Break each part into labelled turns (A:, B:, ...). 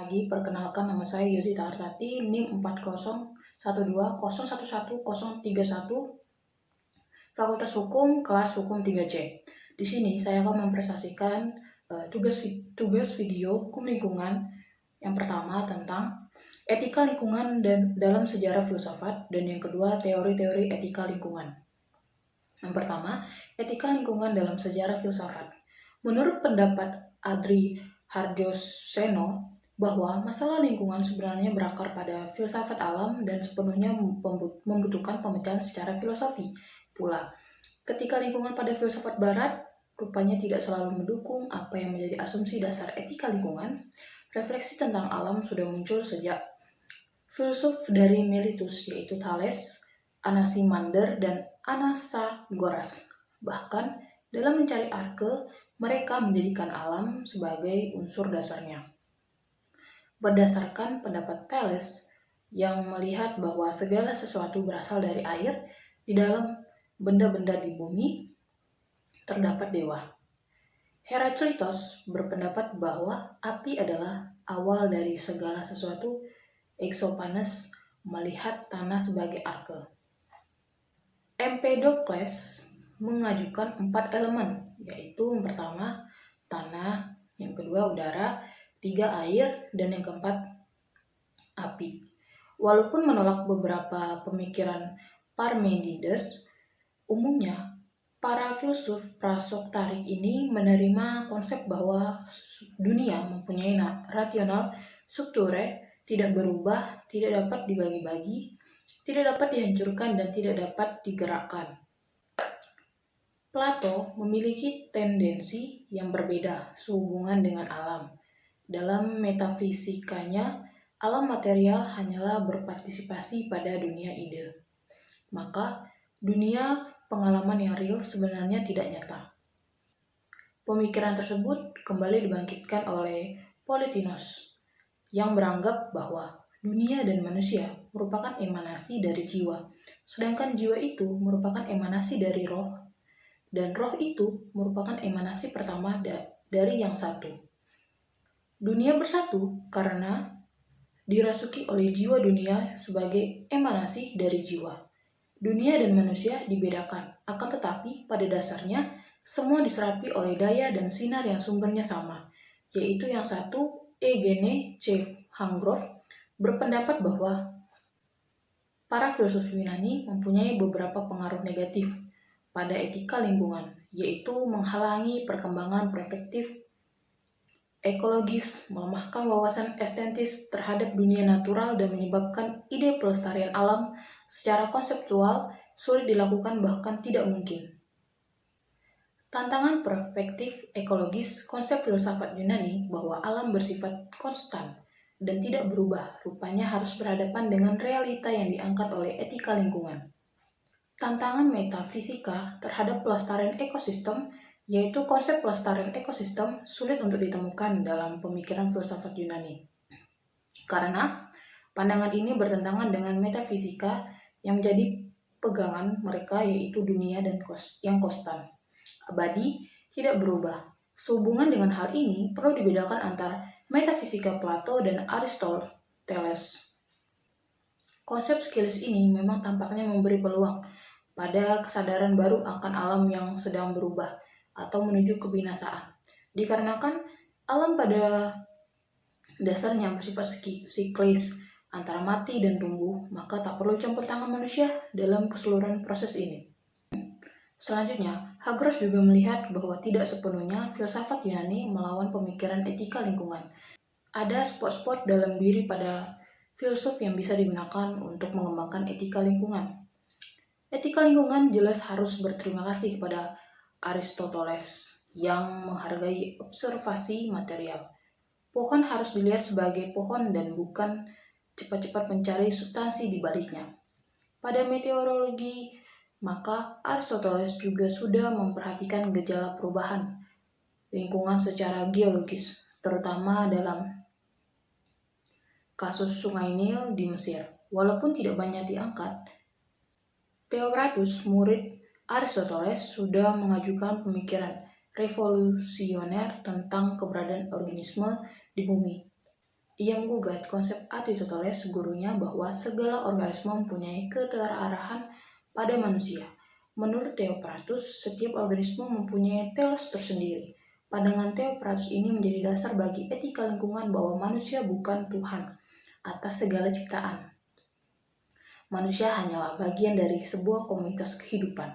A: lagi, perkenalkan nama saya Yosita Arsati, NIM 401201101131, Fakultas Hukum, kelas Hukum 3C. Di sini saya akan mempresentasikan tugas video hukum lingkungan yang pertama tentang etika lingkungan dan dalam sejarah filsafat, dan yang kedua teori-teori etika lingkungan. Yang pertama, etika lingkungan dalam sejarah filsafat. Menurut pendapat Adri Harjoseno, bahwa masalah lingkungan sebenarnya berakar pada filsafat alam dan sepenuhnya membutuhkan pemecahan secara filosofi pula. Ketika lingkungan pada filsafat barat rupanya tidak selalu mendukung apa yang menjadi asumsi dasar etika lingkungan, refleksi tentang alam sudah muncul sejak filsuf dari Miletus, yaitu Thales, Anaximander, dan Anaxagoras. Bahkan dalam mencari arke, mereka menjadikan alam sebagai unsur dasarnya. Berdasarkan pendapat Thales yang melihat bahwa segala sesuatu berasal dari air, di dalam benda-benda di bumi terdapat dewa. Herakleitos berpendapat bahwa api adalah awal dari segala sesuatu. Exophanes melihat tanah sebagai arke. Empedokles mengajukan 4 elemen, yaitu yang pertama tanah, yang kedua udara, 3 air, dan yang keempat api. Walaupun menolak beberapa pemikiran Parmenides, umumnya para filsuf prasotarik ini menerima konsep bahwa dunia mempunyai rasional strukture, tidak berubah, tidak dapat dibagi-bagi, tidak dapat dihancurkan, dan tidak dapat digerakkan. Plato memiliki tendensi yang berbeda sehubungan dengan alam. Dalam metafisikanya, alam material hanyalah berpartisipasi pada dunia ide. Maka, dunia pengalaman yang real sebenarnya tidak nyata. Pemikiran tersebut kembali dibangkitkan oleh Plotinus, yang beranggap bahwa dunia dan manusia merupakan emanasi dari jiwa, sedangkan jiwa itu merupakan emanasi dari roh, dan roh itu merupakan emanasi pertama dari yang satu. Dunia bersatu karena dirasuki oleh jiwa dunia sebagai emanasi dari jiwa. Dunia dan manusia dibedakan, akan tetapi pada dasarnya semua diserapi oleh daya dan sinar yang sumbernya sama, yaitu yang satu. Eugene C. Hangrove berpendapat bahwa para filsuf Yunani mempunyai beberapa pengaruh negatif pada etika lingkungan, yaitu menghalangi perkembangan perspektif ekologis, melemahkan wawasan estetis terhadap dunia natural, dan menyebabkan ide pelestarian alam secara konseptual sulit dilakukan, bahkan tidak mungkin. Tantangan perspektif ekologis, konsep filsafat Yunani bahwa alam bersifat konstan dan tidak berubah rupanya harus berhadapan dengan realita yang diangkat oleh etika lingkungan. Tantangan metafisika terhadap pelestarian ekosistem, yaitu konsep pelestarian ekosistem sulit untuk ditemukan dalam pemikiran filsafat Yunani. Karena pandangan ini bertentangan dengan metafisika yang menjadi pegangan mereka, yaitu dunia dan yang konstan, abadi, tidak berubah. Sehubungan dengan hal ini perlu dibedakan antara metafisika Plato dan Aristoteles. Konsep skilis ini memang tampaknya memberi peluang pada kesadaran baru akan alam yang sedang berubah atau menuju kebinasaan. Dikarenakan alam pada dasarnya bersifat siklis antara mati dan tumbuh, maka tak perlu campur tangan manusia dalam keseluruhan proses ini. Selanjutnya, Hagros juga melihat bahwa tidak sepenuhnya filsafat Yunani melawan pemikiran etika lingkungan. Ada spot-spot dalam diri pada filsuf yang bisa digunakan untuk mengembangkan etika lingkungan. Etika lingkungan jelas harus berterima kasih kepada Aristoteles yang menghargai observasi material. Pohon harus dilihat sebagai pohon dan bukan cepat-cepat mencari substansi di baliknya. Pada meteorologi, maka Aristoteles juga sudah memperhatikan gejala perubahan lingkungan secara geologis, terutama dalam kasus Sungai Nil di Mesir. Walaupun tidak banyak diangkat, Theocritus, murid Aristoteles, sudah mengajukan pemikiran revolusioner tentang keberadaan organisme di bumi. Ia menggugat konsep Aristoteles gurunya bahwa segala organisme mempunyai keterarahan pada manusia. Menurut Theophrastus, setiap organisme mempunyai telos tersendiri. Pandangan Theophrastus ini menjadi dasar bagi etika lingkungan bahwa manusia bukan Tuhan atas segala ciptaan. Manusia hanyalah bagian dari sebuah komunitas kehidupan.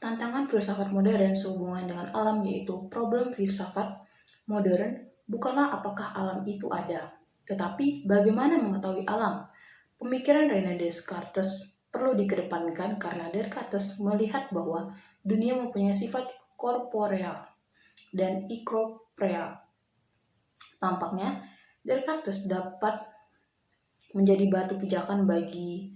A: Tantangan filsafat modern sehubungan dengan alam yaitu problem filsafat modern bukanlah apakah alam itu ada, tetapi bagaimana mengetahui alam. Pemikiran René Descartes perlu dikedepankan karena Descartes melihat bahwa dunia mempunyai sifat korporeal dan inkorporeal. Tampaknya Descartes dapat menjadi batu pijakan bagi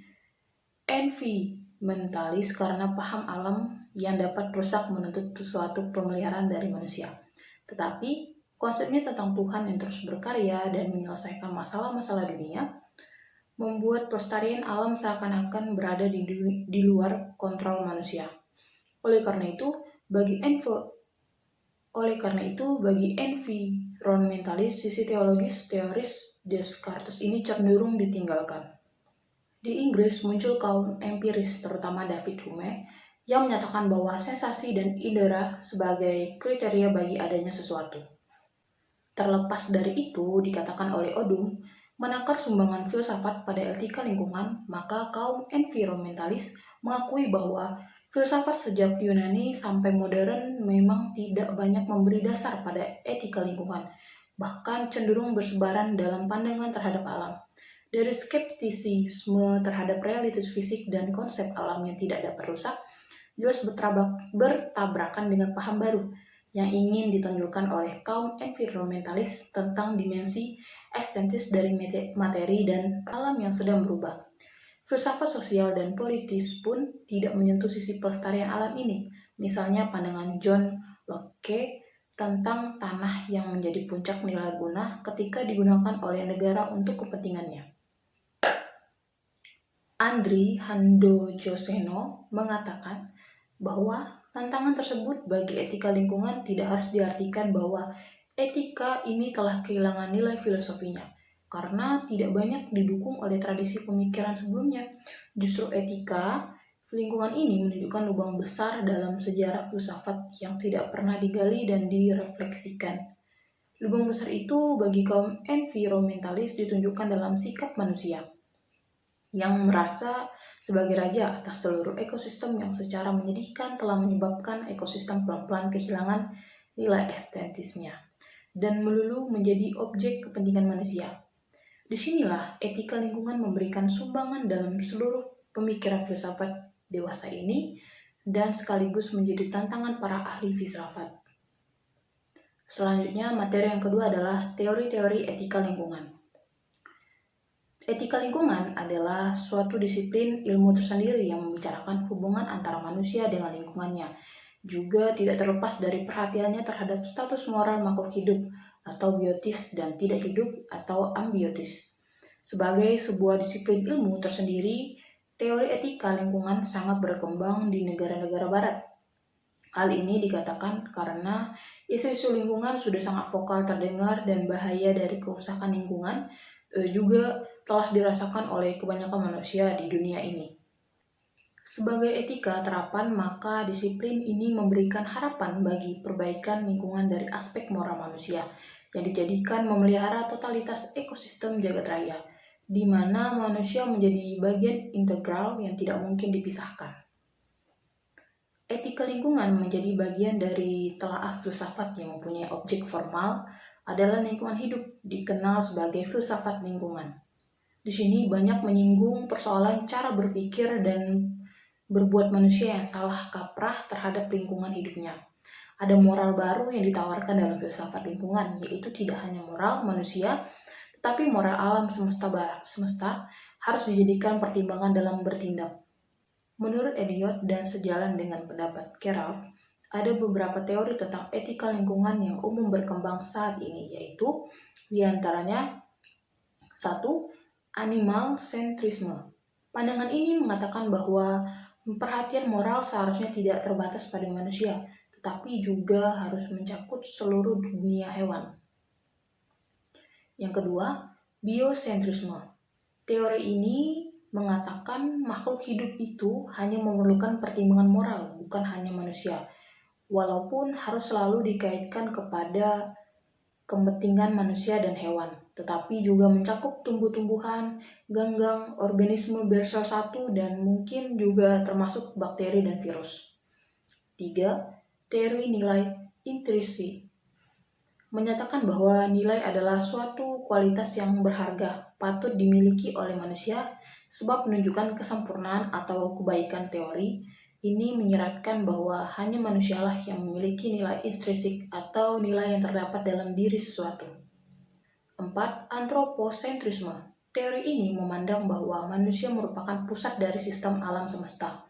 A: environmentalis karena paham alam yang dapat rusak menuntut suatu pemeliharaan dari manusia. Tetapi konsepnya tentang Tuhan yang terus berkarya dan menyelesaikan masalah-masalah dunia membuat pelestarian alam seakan-akan berada di luar kontrol manusia. Oleh karena itu, bagi environmentalis, sisi teoris Descartes ini cenderung ditinggalkan. Di Inggris muncul kaum empiris, terutama David Hume, yang menyatakan bahwa sensasi dan indera sebagai kriteria bagi adanya sesuatu. Terlepas dari itu, dikatakan oleh Odum, menakar sumbangan filsafat pada etika lingkungan, maka kaum environmentalis mengakui bahwa filsafat sejak Yunani sampai modern memang tidak banyak memberi dasar pada etika lingkungan, bahkan cenderung bersebaran dalam pandangan terhadap alam. Dari skeptisisme terhadap realitas fisik dan konsep alam yang tidak dapat rusak, jelas bertabrakan dengan paham baru yang ingin ditonjolkan oleh kaum environmentalis tentang dimensi estetis dari materi dan alam yang sedang berubah. Filsafat sosial dan politis pun tidak menyentuh sisi pelestarian alam ini. Misalnya pandangan John Locke tentang tanah yang menjadi puncak nilai guna ketika digunakan oleh negara untuk kepentingannya. Andri Handojoseno mengatakan bahwa tantangan tersebut bagi etika lingkungan tidak harus diartikan bahwa etika ini telah kehilangan nilai filosofinya, karena tidak banyak didukung oleh tradisi pemikiran sebelumnya. Justru etika lingkungan ini menunjukkan lubang besar dalam sejarah filsafat yang tidak pernah digali dan direfleksikan. Lubang besar itu bagi kaum environmentalis ditunjukkan dalam sikap manusia yang merasa sebagai raja atas seluruh ekosistem yang secara menyedihkan telah menyebabkan ekosistem pelan-pelan kehilangan nilai estetisnya dan melulu menjadi objek kepentingan manusia. Disinilah etika lingkungan memberikan sumbangan dalam seluruh pemikiran filsafat dewasa ini dan sekaligus menjadi tantangan para ahli filsafat. Selanjutnya, materi yang kedua adalah teori-teori etika lingkungan. Etika lingkungan adalah suatu disiplin ilmu tersendiri yang membicarakan hubungan antara manusia dengan lingkungannya, juga tidak terlepas dari perhatiannya terhadap status moral makhluk hidup atau biotis dan tidak hidup atau ambiotis. Sebagai sebuah disiplin ilmu tersendiri, teori etika lingkungan sangat berkembang di negara-negara barat. Hal ini dikatakan karena isu-isu lingkungan sudah sangat vokal terdengar dan bahaya dari kerusakan lingkungan juga telah dirasakan oleh kebanyakan manusia di dunia ini. Sebagai etika terapan, maka disiplin ini memberikan harapan bagi perbaikan lingkungan dari aspek moral manusia yang dijadikan memelihara totalitas ekosistem jagat raya, di mana manusia menjadi bagian integral yang tidak mungkin dipisahkan. Etika lingkungan menjadi bagian dari telaah filsafat yang mempunyai objek formal adalah lingkungan hidup, dikenal sebagai filsafat lingkungan. Di sini banyak menyinggung persoalan cara berpikir dan berbuat manusia yang salah kaprah terhadap lingkungan hidupnya. Ada moral baru yang ditawarkan dalam filsafat lingkungan, yaitu tidak hanya moral manusia, tetapi moral alam semesta harus dijadikan pertimbangan dalam bertindak. Menurut Eliot dan sejalan dengan pendapat Keraf, ada beberapa teori tentang etika lingkungan yang umum berkembang saat ini, yaitu diantaranya 1. Animal centrisme. Pandangan ini mengatakan bahwa perhatian moral seharusnya tidak terbatas pada manusia, tetapi juga harus mencakup seluruh dunia hewan. Yang kedua, biosentrisme. Teori ini mengatakan makhluk hidup itu hanya memerlukan pertimbangan moral, bukan hanya manusia. Walaupun harus selalu dikaitkan kepada kepentingan manusia dan hewan, tetapi juga mencakup tumbuh-tumbuhan, ganggang, organisme bersel satu, dan mungkin juga termasuk bakteri dan virus. 3. Teori nilai intrisi menyatakan bahwa nilai adalah suatu kualitas yang berharga, patut dimiliki oleh manusia, sebab menunjukkan kesempurnaan atau kebaikan teori. Ini menyeratkan bahwa hanya manusialah yang memiliki nilai intrinsik atau nilai yang terdapat dalam diri sesuatu. 4. Antroposentrisme. Teori ini memandang bahwa manusia merupakan pusat dari sistem alam semesta.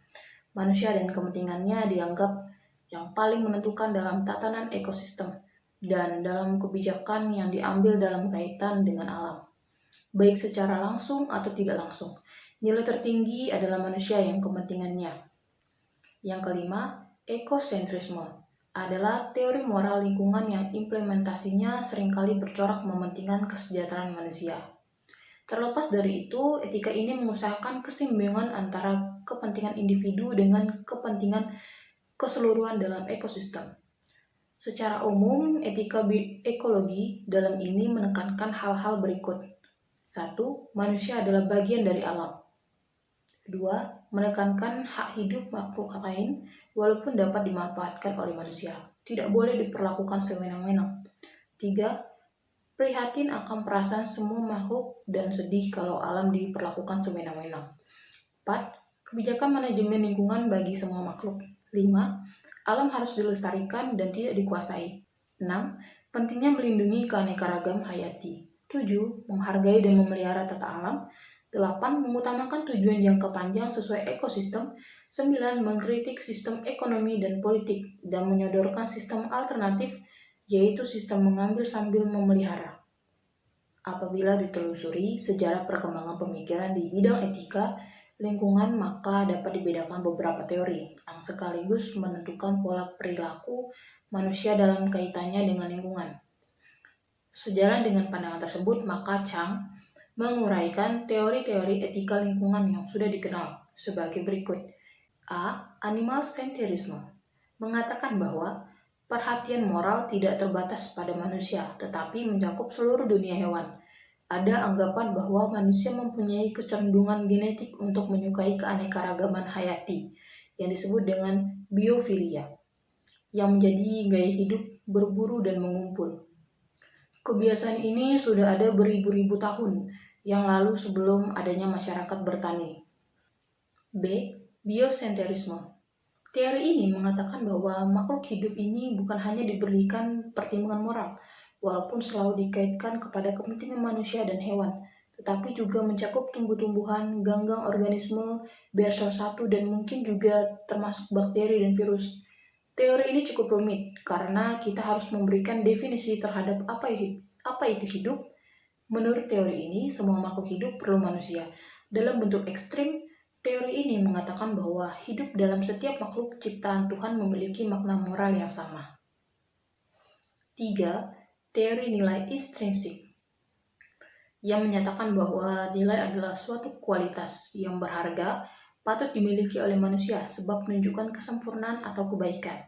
A: Manusia dan kepentingannya dianggap yang paling menentukan dalam tatanan ekosistem dan dalam kebijakan yang diambil dalam kaitan dengan alam, baik secara langsung atau tidak langsung. Nilai tertinggi adalah manusia yang kepentingannya. Yang kelima, ekosentrisme adalah teori moral lingkungan yang implementasinya seringkali bercorak mementingkan kesejahteraan manusia. Terlepas dari itu, etika ini mengusahakan keseimbangan antara kepentingan individu dengan kepentingan keseluruhan dalam ekosistem. Secara umum, etika ekologi dalam ini menekankan hal-hal berikut. 1. Manusia adalah bagian dari alam. 2. Menekankan hak hidup makhluk lain walaupun dapat dimanfaatkan oleh manusia. Tidak boleh diperlakukan sewenang-wenang. 3. Prihatin akan perasaan semua makhluk dan sedih kalau alam diperlakukan sewenang-wenang. 4. Kebijakan manajemen lingkungan bagi semua makhluk. 5. Alam harus dilestarikan dan tidak dikuasai. 6. Pentingnya melindungi keanekaragaman hayati. 7. Menghargai dan memelihara tata alam. 8. Mengutamakan tujuan jangka panjang sesuai ekosistem. 9. Mengkritik sistem ekonomi dan politik dan menyodorkan sistem alternatif, yaitu sistem mengambil sambil memelihara. Apabila ditelusuri sejarah perkembangan pemikiran di bidang etika lingkungan, maka dapat dibedakan beberapa teori yang sekaligus menentukan pola perilaku manusia dalam kaitannya dengan lingkungan. Sejalan dengan pandangan tersebut, maka Chang menguraikan teori-teori etika lingkungan yang sudah dikenal sebagai berikut. A. Animal centrism mengatakan bahwa perhatian moral tidak terbatas pada manusia, tetapi mencakup seluruh dunia hewan. Ada anggapan bahwa manusia mempunyai kecenderungan genetik untuk menyukai keanekaragaman hayati, yang disebut dengan biofilia, yang menjadi gaya hidup berburu dan mengumpul. Kebiasaan ini sudah ada beribu-ribu tahun yang lalu sebelum adanya masyarakat bertani. B. Biosentrisme. Teori ini mengatakan bahwa makhluk hidup ini bukan hanya diberikan pertimbangan moral, walaupun selalu dikaitkan kepada kepentingan manusia dan hewan, tetapi juga mencakup tumbuh-tumbuhan, ganggang organisme, bersel satu, dan mungkin juga termasuk bakteri dan virus. Teori ini cukup rumit karena kita harus memberikan definisi terhadap apa itu hidup. Menurut teori ini, semua makhluk hidup perlu manusia. Dalam bentuk ekstrim, teori ini mengatakan bahwa hidup dalam setiap makhluk ciptaan Tuhan memiliki makna moral yang sama. 3. Teori nilai intrinsik yang menyatakan bahwa nilai adalah suatu kualitas yang berharga, patut dimiliki oleh manusia sebab menunjukkan kesempurnaan atau kebaikan.